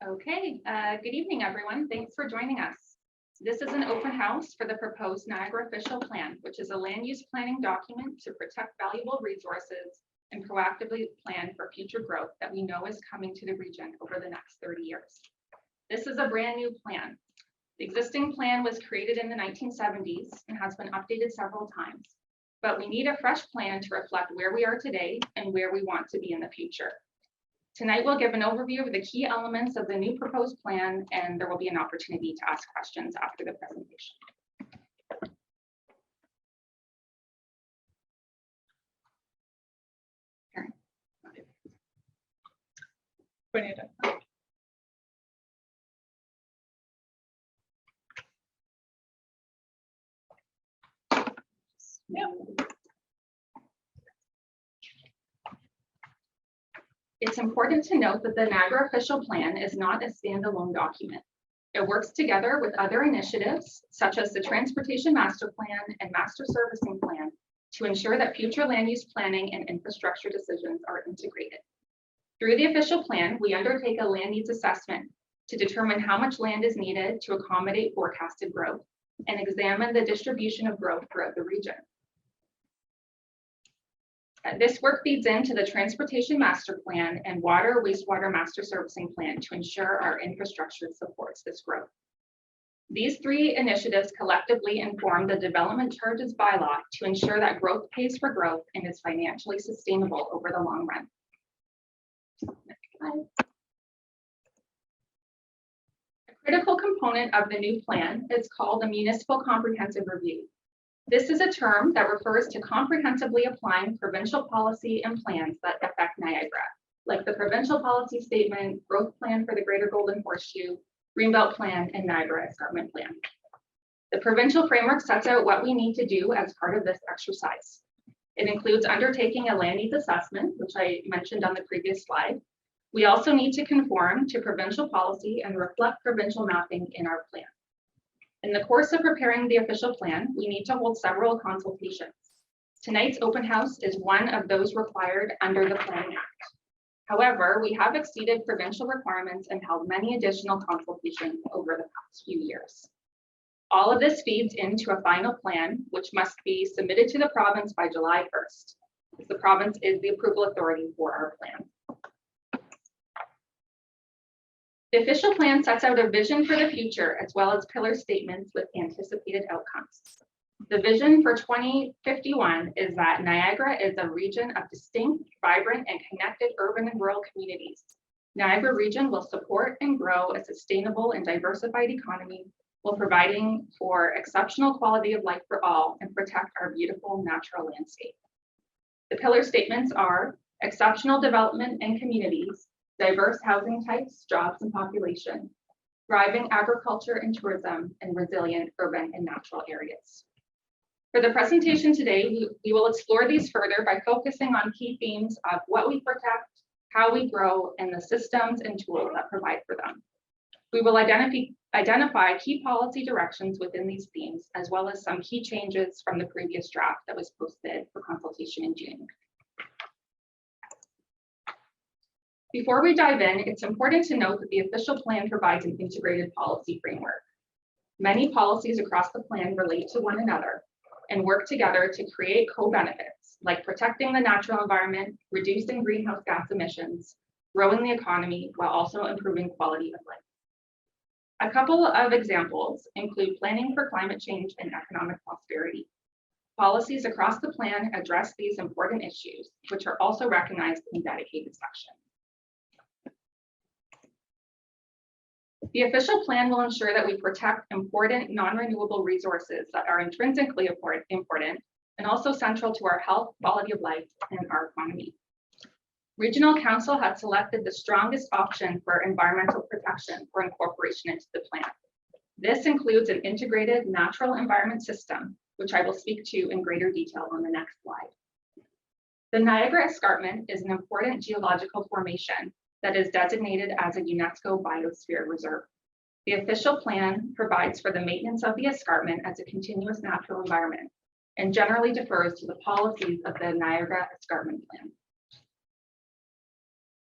Okay, good evening, everyone. Thanks for joining us. This is an open house for the proposed Niagara Official Plan, which is a land use planning document to protect valuable resources and proactively plan for future growth that we know is coming to the region over the next 30 years. This is a brand new plan. The existing plan was created in the 1970s and has been updated several times, but we need a fresh plan to reflect where we are today and where we want to be in the future. Tonight, we'll give an overview of the key elements of the new proposed plan, and there will be an opportunity to ask questions after the presentation. Karen. Yeah. It's important to note that the Niagara Official Plan is not a standalone document. It works together with other initiatives, such as the Transportation Master Plan and Master Servicing Plan, to ensure that future land use planning and infrastructure decisions are integrated. Through the official plan, we undertake a land needs assessment to determine how much land is needed to accommodate forecasted growth and examine the distribution of growth throughout the region. This work feeds into the Transportation Master Plan and Water Wastewater Master Servicing Plan to ensure our infrastructure supports this growth. These three initiatives collectively inform the Development Charges Bylaw to ensure that growth pays for growth and is financially sustainable over the long run. A critical component of the new plan is called a Municipal Comprehensive Review. This is a term that refers to comprehensively applying provincial policy and plans that affect Niagara, like the Provincial Policy Statement, Growth Plan for the Greater Golden Horseshoe, Greenbelt Plan, and Niagara Escarpment Plan. The provincial framework sets out what we need to do as part of this exercise. It includes undertaking a land needs assessment, which I mentioned on the previous slide. We also need to conform to provincial policy and reflect provincial mapping in our plan. In the course of preparing the official plan, we need to hold several consultations. Tonight's open house is one of those required under the Planning Act. However, we have exceeded provincial requirements and held many additional consultations over the past few years. All of this feeds into a final plan, which must be submitted to the province by July 1st. The province is the approval authority for our plan. The official plan sets out a vision for the future as well as pillar statements with anticipated outcomes. The vision for 2051 is that Niagara is a region of distinct, vibrant, and connected urban and rural communities. Niagara region will support and grow a sustainable and diversified economy while providing for exceptional quality of life for all and protect our beautiful natural landscape. The pillar statements are exceptional development and communities, diverse housing types, jobs, and population, thriving agriculture and tourism, and resilient urban and natural areas. For the presentation today, we will explore these further by focusing on key themes of what we protect, how we grow, and the systems and tools that provide for them. We will identify key policy directions within these themes, as well as some key changes from the previous draft that was posted for consultation in June. Before we dive in, it's important to note that the official plan provides an integrated policy framework. Many policies across the plan relate to one another and work together to create co-benefits, like protecting the natural environment, reducing greenhouse gas emissions, growing the economy, while also improving quality of life. A couple of examples include planning for climate change and economic prosperity. Policies across the plan address these important issues, which are also recognized in dedicated sections. The official plan will ensure that we protect important non-renewable resources that are intrinsically important and also central to our health, quality of life, and our economy. Regional Council has selected the strongest option for environmental protection for incorporation into the plan. This includes an integrated natural environment system, which I will speak to in greater detail on the next slide. The Niagara Escarpment is an important geological formation that is designated as a UNESCO Biosphere Reserve. The official plan provides for the maintenance of the escarpment as a continuous natural environment and generally defers to the policies of the Niagara Escarpment Plan.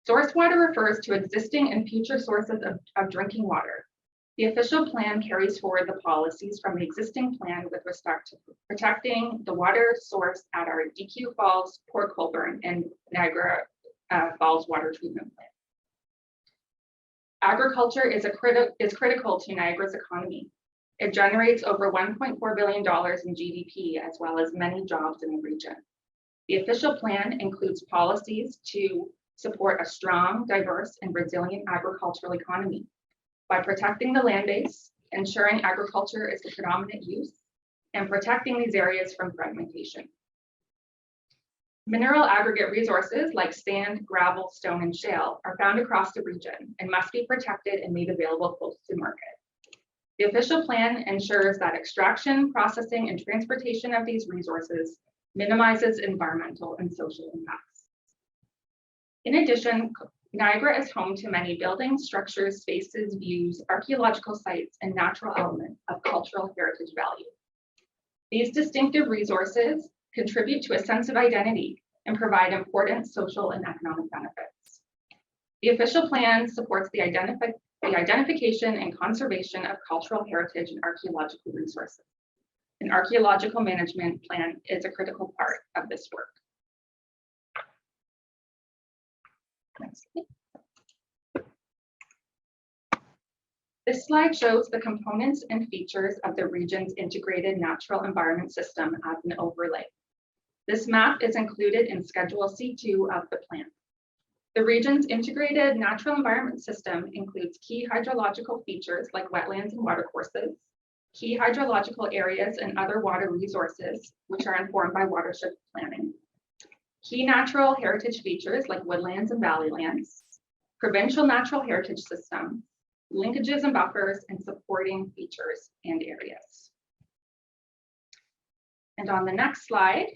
Source water refers to existing and future sources of drinking water. The official plan carries forward the policies from the existing plan with respect to protecting the water source at our DQ Falls, Port Colborne, and Niagara Falls water treatment plant. Agriculture is critical to Niagara's economy. It generates over $1.4 billion in GDP, as well as many jobs in the region. The official plan includes policies to support a strong, diverse, and resilient agricultural economy by protecting the land base, ensuring agriculture is the predominant use, and protecting these areas from fragmentation. Mineral aggregate resources like sand, gravel, stone, and shale are found across the region and must be protected and made available close to market. The official plan ensures that extraction, processing, and transportation of these resources minimizes environmental and social impacts. In addition, Niagara is home to many buildings, structures, spaces, views, archaeological sites, and natural elements of cultural heritage value. These distinctive resources contribute to a sense of identity and provide important social and economic benefits. The official plan supports the identification and conservation of cultural heritage and archaeological resources. An archaeological management plan is a critical part of this work. Next. This slide shows the components and features of the region's integrated natural environment system as an overlay. This map is included in Schedule C2 of the plan. The region's integrated natural environment system includes key hydrological features like wetlands and watercourses, key hydrological areas and other water resources, which are informed by watershed planning, key natural heritage features like woodlands and valleylands, provincial natural heritage system, linkages and buffers, and supporting features and areas. And on the next slide,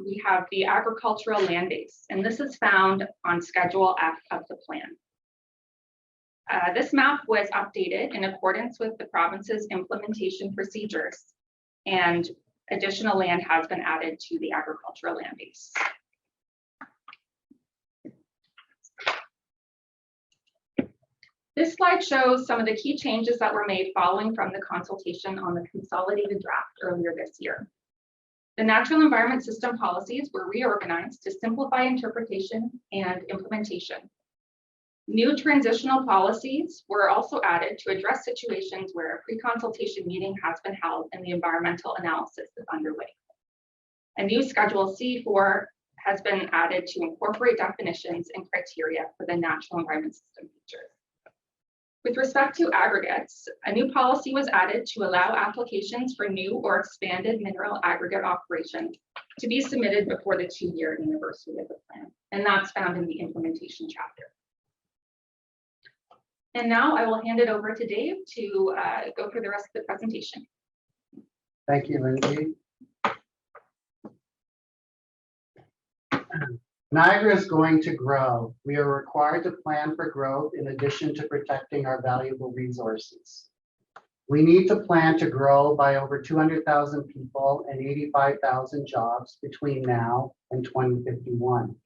we have the agricultural land base, and this is found on Schedule F of the plan. This map was updated in accordance with the province's implementation procedures, and additional land has been added to the agricultural land base. This slide shows some of the key changes that were made following from the consultation on the consolidated draft earlier this year. The natural environment system policies were reorganized to simplify interpretation and implementation. New transitional policies were also added to address situations where a pre-consultation meeting has been held and the environmental analysis is underway. A new Schedule C4 has been added to incorporate definitions and criteria for the natural environment system features. With respect to aggregates, a new policy was added to allow applications for new or expanded mineral aggregate operations to be submitted before the 2-year anniversary of the plan, and that's found in the implementation chapter. And now I will hand it over to Dave to go through the rest of the presentation. Thank you, Lindsay. Niagara is going to grow. We are required to plan for growth in addition to protecting our valuable resources. We need to plan to grow by over 200,000 people and 85,000 jobs between now and 2051.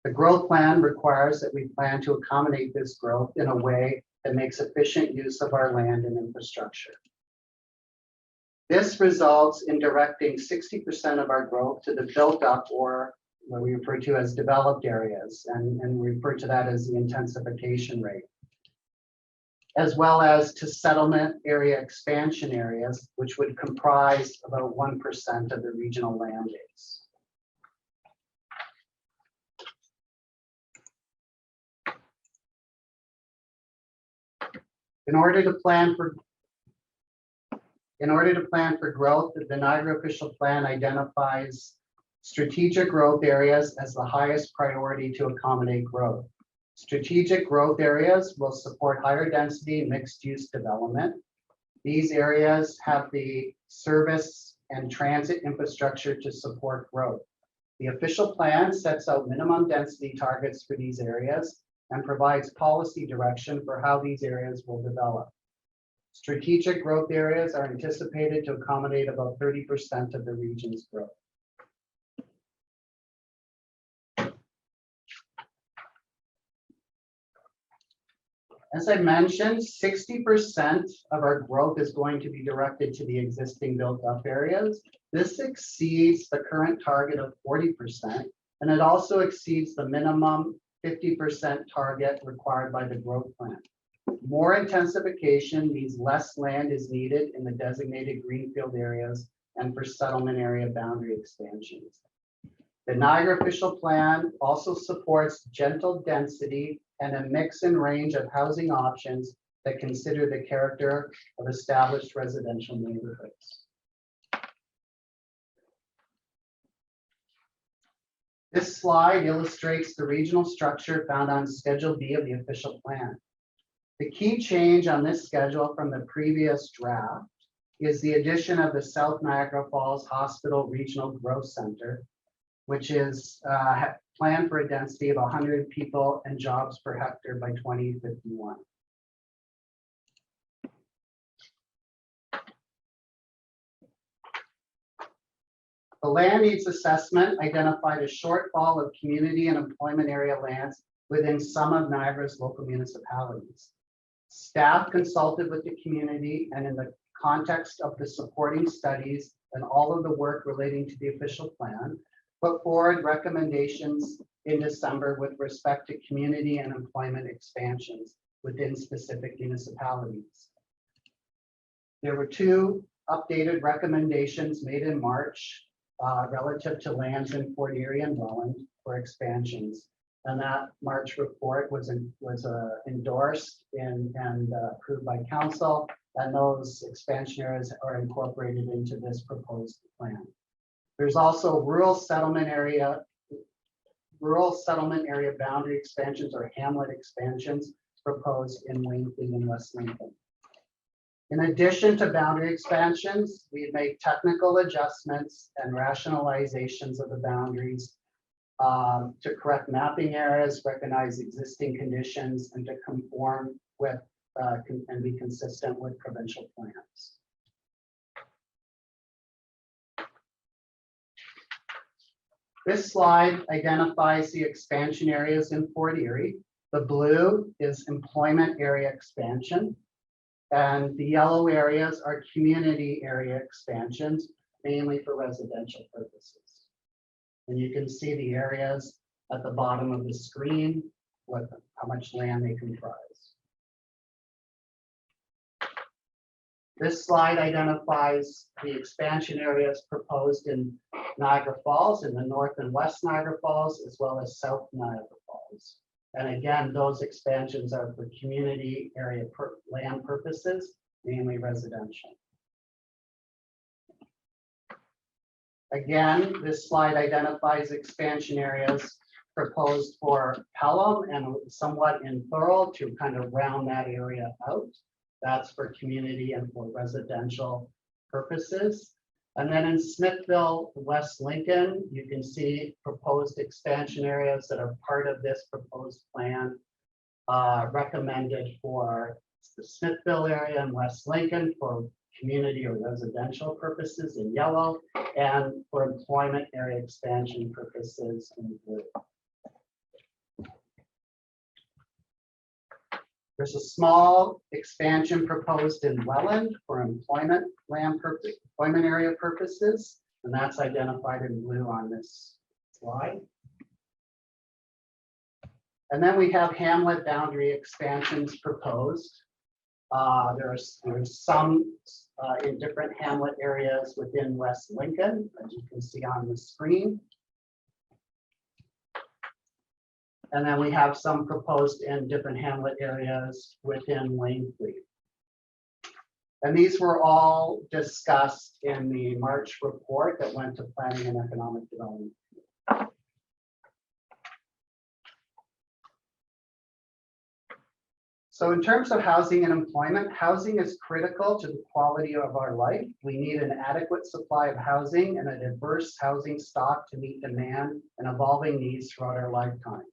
The growth plan requires that we plan to accommodate this growth in a way that makes efficient use of our land and infrastructure. This results in directing 60% of our growth to the built up, or what we refer to as developed areas, and we refer to that as the intensification rate, as well as to settlement area expansion areas, which would comprise about 1% of the regional land base. In order to plan for growth, the Niagara official plan identifies strategic growth areas as the highest priority to accommodate growth. Strategic growth areas will support higher density mixed use development. These areas have the service and transit infrastructure to support growth. The official plan sets out minimum density targets for these areas and provides policy direction for how these areas will develop. Strategic growth areas are anticipated to accommodate about 30% of the region's growth. As I mentioned, 60% of our growth is going to be directed to the existing built-up areas. This exceeds the current target of 40%, and it also exceeds the minimum 50% target required by the growth plan. More intensification means less land is needed in the designated greenfield areas and for settlement area boundary expansions. The Niagara official plan also supports gentle density and a mix and range of housing options that consider the character of established residential neighborhoods. This slide illustrates the regional structure found on Schedule B of the official plan. The key change on this schedule from the previous draft is the addition of the South Niagara Falls Hospital Regional Growth Center, which is planned for a density of 100 people and jobs per hectare by 2051. The land needs assessment identified a shortfall of community and employment area lands within some of Niagara's local municipalities. Staff consulted with the community and in the context of the supporting studies and all of the work relating to the official plan, put forward recommendations in December with respect to community and employment expansions within specific municipalities. There were two updated recommendations made in March relative to lands in Fort Erie and Welland for expansions. And that March report was endorsed and approved by council, and those expansion areas are incorporated into this proposed plan. There's also rural settlement area boundary expansions or hamlet expansions proposed in Lincoln and West Lincoln. In addition to boundary expansions, we've made technical adjustments and rationalizations of the boundaries to correct mapping errors, recognize existing conditions, and to conform with and be consistent with provincial plans. This slide identifies the expansion areas in Fort Erie. The blue is employment area expansion, and the yellow areas are community area expansions, mainly for residential purposes. And you can see the areas at the bottom of the screen, how much land they comprise. This slide identifies the expansion areas proposed in Niagara Falls, in the North and West Niagara Falls, as well as South Niagara Falls. And again, those expansions are for community area land purposes, mainly residential. Again, this slide identifies expansion areas proposed for Pelham and somewhat in Thurl to kind of round that area out. That's for community and for residential purposes. And then in Smithville, West Lincoln, you can see proposed expansion areas that are part of this proposed plan recommended for the Smithville area and West Lincoln for community or residential purposes in yellow, and for employment area expansion purposes in blue. There's a small expansion proposed in Welland for employment area purposes, and that's identified in blue on this slide. And then we have hamlet boundary expansions proposed. There's some in different hamlet areas within West Lincoln, as you can see on the screen. And then we have some proposed in different hamlet areas within Langley. And these were all discussed in the March report that went to Planning and Economic Development. So in terms of housing and employment, housing is critical to the quality of our life. We need an adequate supply of housing and a diverse housing stock to meet demand and evolving needs throughout our lifetime.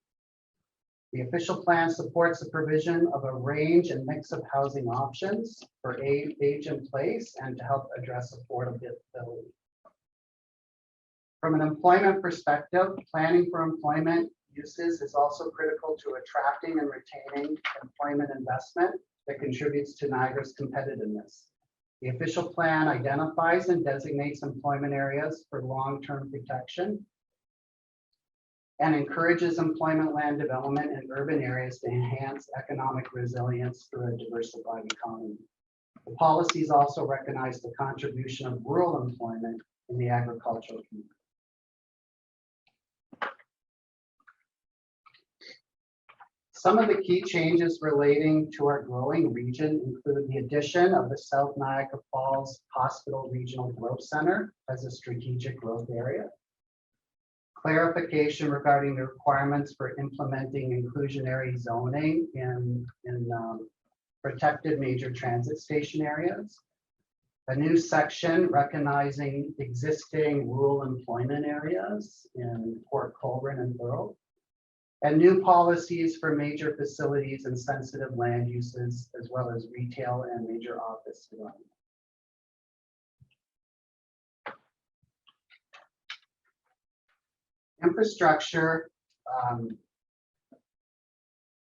The official plan supports the provision of a range and mix of housing options for age in place and to help address affordability. From an employment perspective, planning for employment uses is also critical to attracting and retaining employment investment that contributes to Niagara's competitiveness. The official plan identifies and designates employment areas for long-term protection and encourages employment land development in urban areas to enhance economic resilience through a diversified economy. The policies also recognize the contribution of rural employment in the agricultural community. Some of the key changes relating to our growing region include the addition of the South Niagara Falls Hospital Regional Growth Center as a strategic growth area. Clarification regarding the requirements for implementing inclusionary zoning in protected major transit station areas. A new section recognizing existing rural employment areas in Port Colborne and Thorold. And new policies for major facilities and sensitive land uses, as well as retail and major office development. Infrastructure.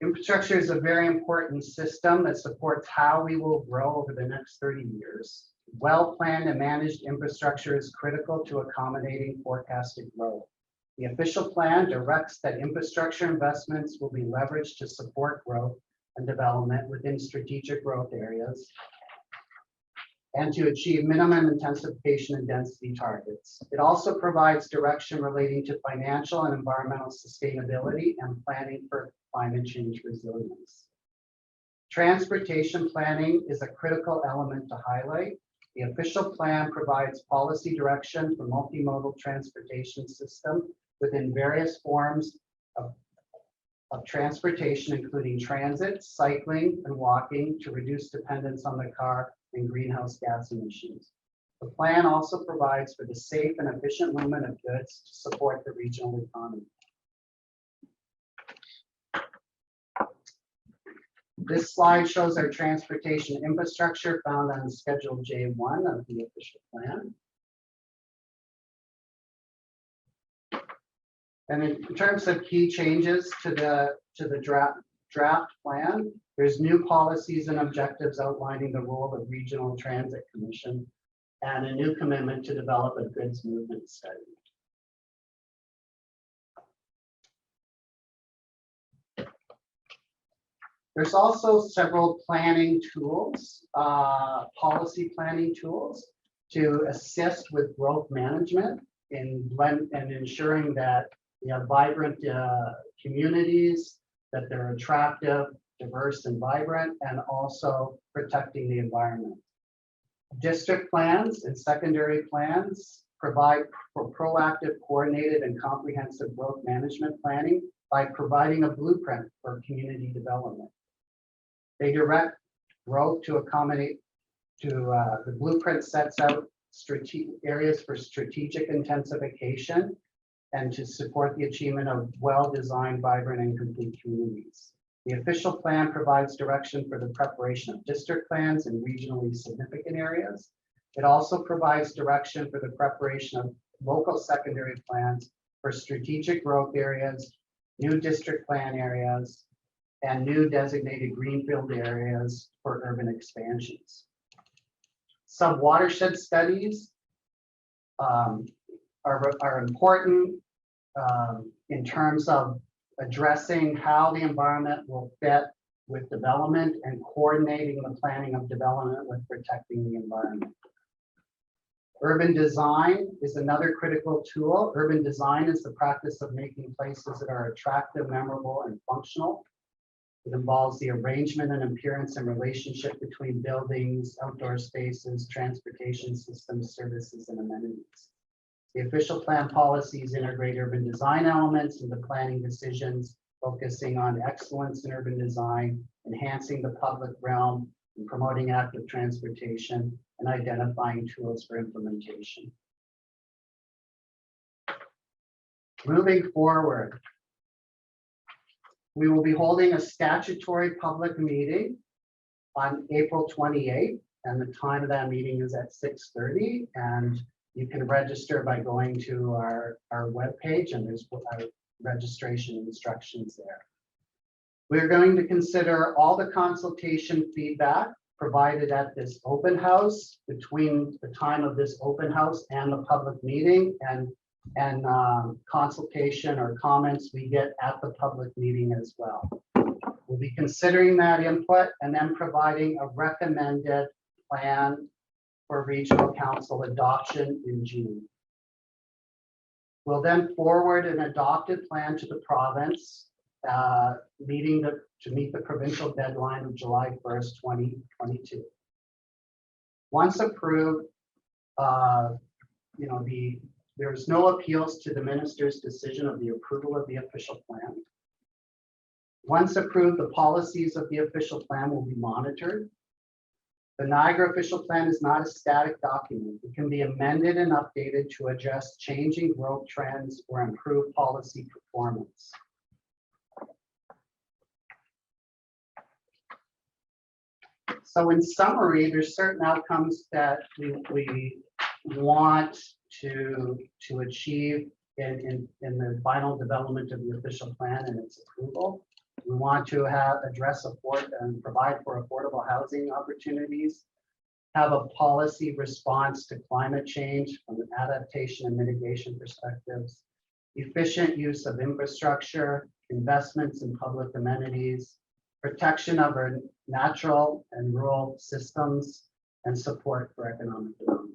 Infrastructure is a very important system that supports how we will grow over the next 30 years. Well-planned and managed infrastructure is critical to accommodating forecasted growth. The official plan directs that infrastructure investments will be leveraged to support growth and development within strategic growth areas and to achieve minimum intensification and density targets. It also provides direction relating to financial and environmental sustainability and planning for climate change resilience. Transportation planning is a critical element to highlight. The official plan provides policy direction for multimodal transportation system within various forms of transportation, including transit, cycling, and walking to reduce dependence on the car and greenhouse gas emissions. The plan also provides for the safe and efficient movement of goods to support the regional economy. This slide shows our transportation infrastructure found on Schedule J1 of the official plan. And in terms of key changes to the draft plan, there's new policies and objectives outlining the role of Regional Transit Commission and a new commitment to develop a goods movement study. There's also several planning tools, policy planning tools to assist with growth management and ensuring that we have vibrant communities, that they're attractive, diverse, and vibrant, and also protecting the environment. District plans and secondary plans provide for proactive, coordinated, and comprehensive growth management planning by providing a blueprint for community development. They direct growth to accommodate the blueprint sets out areas for strategic intensification and to support the achievement of well-designed, vibrant, and complete communities. The official plan provides direction for the preparation of district plans in regionally significant areas. It also provides direction for the preparation of local secondary plans for strategic growth areas, new district plan areas, and new designated greenfield areas for urban expansions. Some watershed studies are important in terms of addressing how the environment will fit with development and coordinating the planning of development with protecting the environment. Urban design is another critical tool. Urban design is the practice of making places that are attractive, memorable, and functional. It involves the arrangement and appearance and relationship between buildings, outdoor spaces, transportation systems, services, and amenities. The official plan policies integrate urban design elements into planning decisions, focusing on excellence in urban design, enhancing the public realm, and promoting active transportation, and identifying tools for implementation. Moving forward, we will be holding a statutory public meeting on April 28th, and the time of that meeting is at 6:30. And you can register by going to our webpage, and there's registration instructions there. We're going to consider all the consultation feedback provided at this open house between the time of this open house and the public meeting, and consultation or comments we get at the public meeting as well. We'll be considering that input and then providing a recommended plan for regional council adoption in June. We'll then forward an adopted plan to the province, to meet the provincial deadline of July 1st, 2022. Once approved, there's no appeals to the minister's decision of the approval of the official plan. Once approved, the policies of the official plan will be monitored. The Niagara official plan is not a static document. It can be amended and updated to adjust changing growth trends or improve policy performance. So in summary, there's certain outcomes that we want to achieve in the final development of the official plan and its approval. We want to address and provide for affordable housing opportunities, have a policy response to climate change from an adaptation and mitigation perspectives, efficient use of infrastructure, investments in public amenities, protection of our natural and rural systems, and support for economic development.